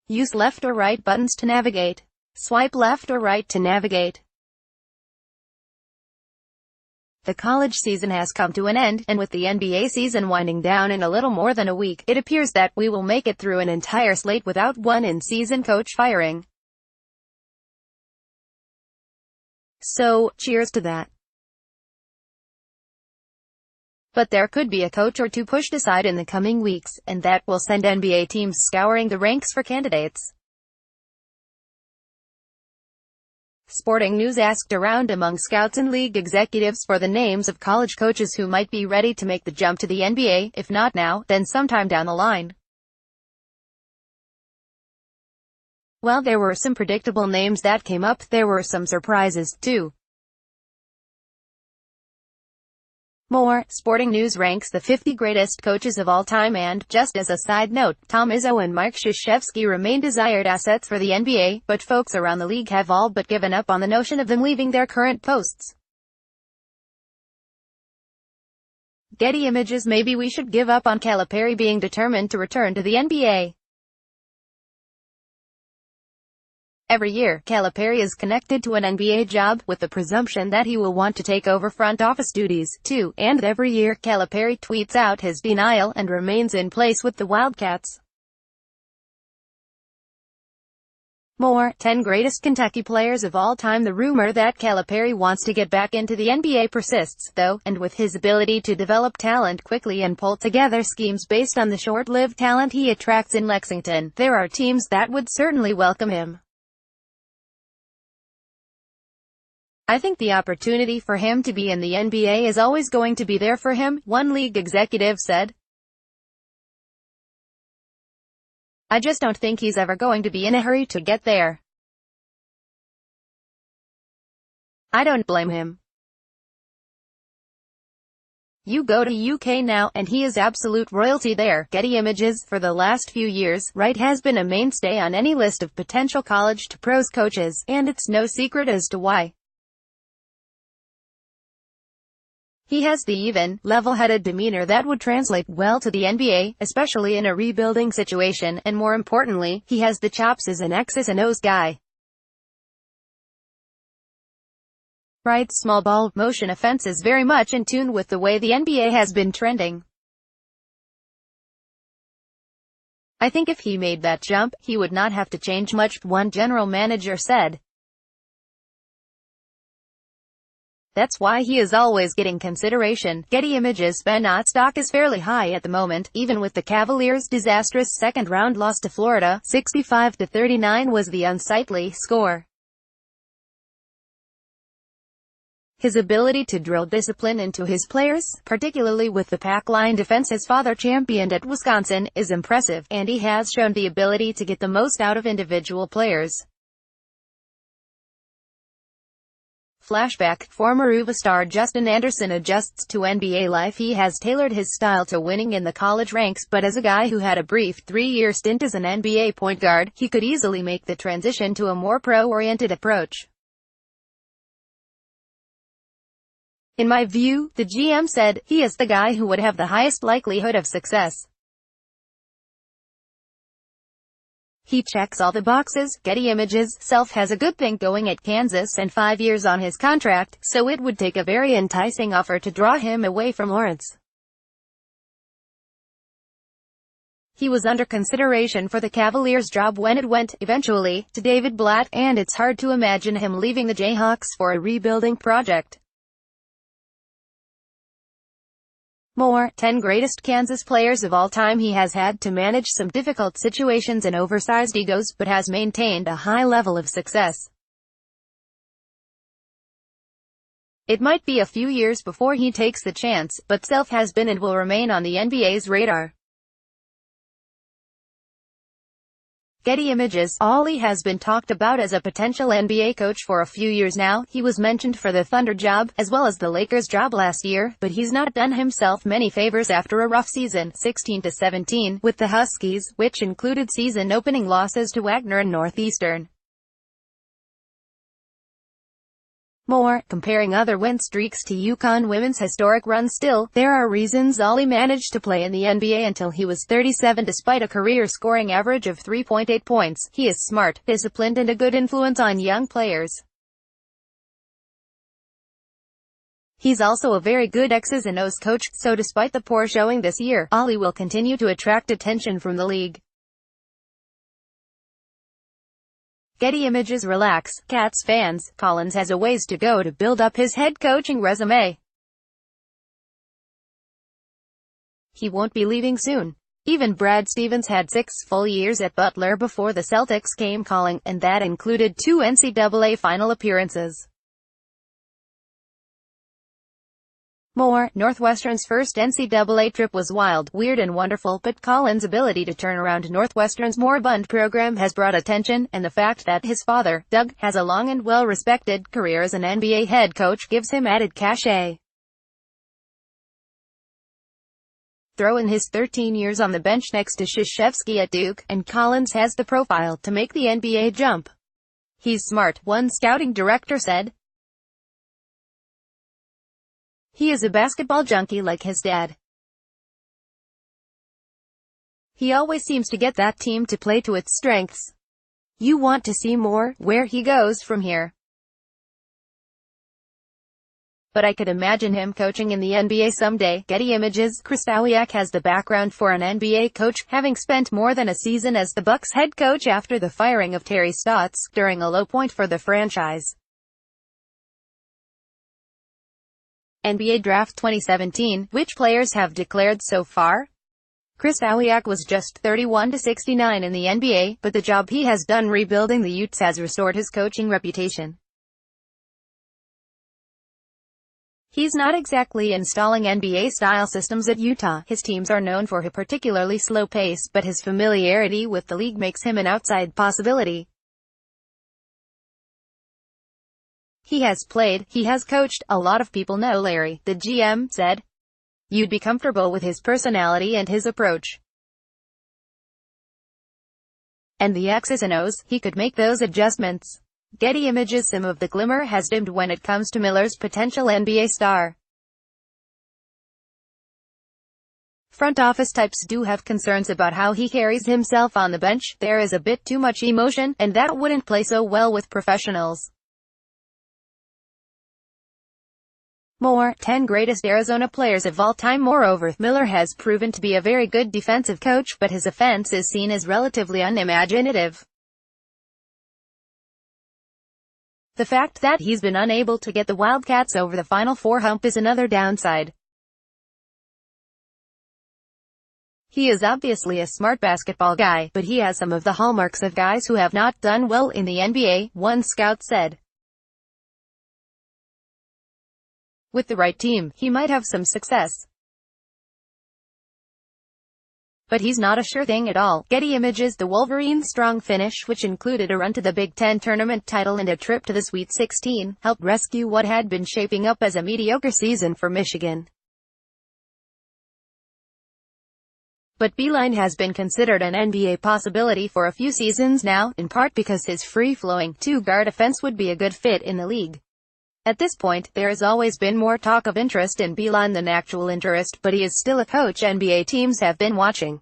Use left or right buttons to navigate. Swipe left or right to navigate. The college season has come to an end, and with the NBA season winding down in a little more than a week, it appears that we will make it through an entire slate without one in-season coach firing. So, cheers to that. But there could be a coach or two pushed aside in the coming weeks, and that will send NBA teams scouring the ranks for candidates. Sporting News asked around among scouts and league executives for the names of college coaches who might be ready to make the jump to the NBA, if not now, then sometime down the line. While there were some predictable names that came up, there were some surprises, too. More, Sporting News ranks the 50 greatest coaches of all time, and, just as a side note, Tom Izzo and Mike Krzyzewski remain desired assets for the NBA, but folks around the league have all but given up on the notion of them leaving their current posts. Getty Images. Maybe we should give up on Calipari being determined to return to the NBA. Every year, Calipari is connected to an NBA job, with the presumption that he will want to take over front office duties, too, and every year, Calipari tweets out his denial and remains in place with the Wildcats. More, 10 greatest Kentucky players of all time. The rumor that Calipari wants to get back into the NBA persists, though, and with his ability to develop talent quickly and pull together schemes based on the short-lived talent he attracts in Lexington, there are teams that would certainly welcome him. I think the opportunity for him to be in the NBA is always going to be there for him, one league executive said. I just don't think he's ever going to be in a hurry to get there. I don't blame him. You go to UK now, and he is absolute royalty there. Getty Images. For the last few years, Wright has been a mainstay on any list of potential college to pros coaches, and it's no secret as to why. He has the even, level-headed demeanor that would translate well to the NBA, especially in a rebuilding situation, and more importantly, he has the chops as an X's and O's guy. Wright's small ball motion offense is very much in tune with the way the NBA has been trending. I think if he made that jump, he would not have to change much, one general manager said. That's why he is always getting consideration. Getty Images. Bennett's stock is fairly high at the moment, even with the Cavaliers' disastrous second-round loss to Florida. 65-39 was the unsightly score. His ability to drill discipline into his players, particularly with the pack line defense his father championed at Wisconsin, is impressive, and he has shown the ability to get the most out of individual players. Flashback. Former UVA star Justin Anderson adjusts to NBA life. He has tailored his style to winning in the college ranks, but as a guy who had a brief 3-year stint as an NBA point guard, he could easily make the transition to a more pro-oriented approach. In my view, the GM said, he is the guy who would have the highest likelihood of success. He checks all the boxes. Getty Images. Self has a good thing going at Kansas and 5 years on his contract, so it would take a very enticing offer to draw him away from Lawrence. He was under consideration for the Cavaliers job when it went, eventually, to David Blatt, and it's hard to imagine him leaving the Jayhawks for a rebuilding project. More, 10 greatest Kansas players of all time. He has had to manage some difficult situations and oversized egos, but has maintained a high level of success. It might be a few years before he takes the chance, but Self has been and will remain on the NBA's radar. Getty Images. Ollie has been talked about as a potential NBA coach for a few years now. He was mentioned for the Thunder job, as well as the Lakers job last year, but he's not done himself many favors after a rough season, 16-17, with the Huskies, which included season-opening losses to Wagner and Northeastern. More, comparing other win streaks to UConn women's historic run. Still, there are reasons Ollie managed to play in the NBA until he was 37 despite a career scoring average of 3.8 points. He is smart, disciplined and a good influence on young players. He's also a very good X's and O's coach, so despite the poor showing this year, Ollie will continue to attract attention from the league. Getty Images. Relax, Cats fans, Collins has a ways to go to build up his head coaching resume. He won't be leaving soon. Even Brad Stevens had 6 full years at Butler before the Celtics came calling, and that included 2 NCAA final appearances. More, Northwestern's first NCAA trip was wild, weird and wonderful, but Collins' ability to turn around Northwestern's moribund program has brought attention, and the fact that his father, Doug, has a long and well-respected career as an NBA head coach gives him added cachet. Throw in his 13 years on the bench next to Krzyzewski at Duke, and Collins has the profile to make the NBA jump. He's smart, one scouting director said. He is a basketball junkie like his dad. He always seems to get that team to play to its strengths. You want to see more, where he goes from here. But I could imagine him coaching in the NBA someday. Getty Images. Krystkowiak has the background for an NBA coach, having spent more than a season as the Bucks head coach after the firing of Terry Stotts, during a low point for the franchise. NBA Draft 2017, which players have declared so far? Krystkowiak was just 31-69 in the NBA, but the job he has done rebuilding the Utes has restored his coaching reputation. He's not exactly installing NBA-style systems at Utah. His teams are known for a particularly slow pace, but his familiarity with the league makes him an outside possibility. He has coached, a lot of people know Larry, the GM, said. You'd be comfortable with his personality and his approach. And the X's and O's, he could make those adjustments. Getty Images. Some of the glimmer has dimmed when it comes to Miller's potential NBA star. Front office types do have concerns about how he carries himself on the bench. There is a bit too much emotion, and that wouldn't play so well with professionals. More, 10 greatest Arizona players of all time. Moreover, Miller has proven to be a very good defensive coach, but his offense is seen as relatively unimaginative. The fact that he's been unable to get the Wildcats over the Final Four hump is another downside. He is obviously a smart basketball guy, but he has some of the hallmarks of guys who have not done well in the NBA, one scout said. With the right team, he might have some success. But he's not a sure thing at all. Getty Images. The Wolverines' strong finish, which included a run to the Big Ten tournament title and a trip to the Sweet 16, helped rescue what had been shaping up as a mediocre season for Michigan. But Beilein has been considered an NBA possibility for a few seasons now, in part because his free-flowing, two-guard offense would be a good fit in the league. At this point, there has always been more talk of interest in Beilein than actual interest, but he is still a coach NBA teams have been watching.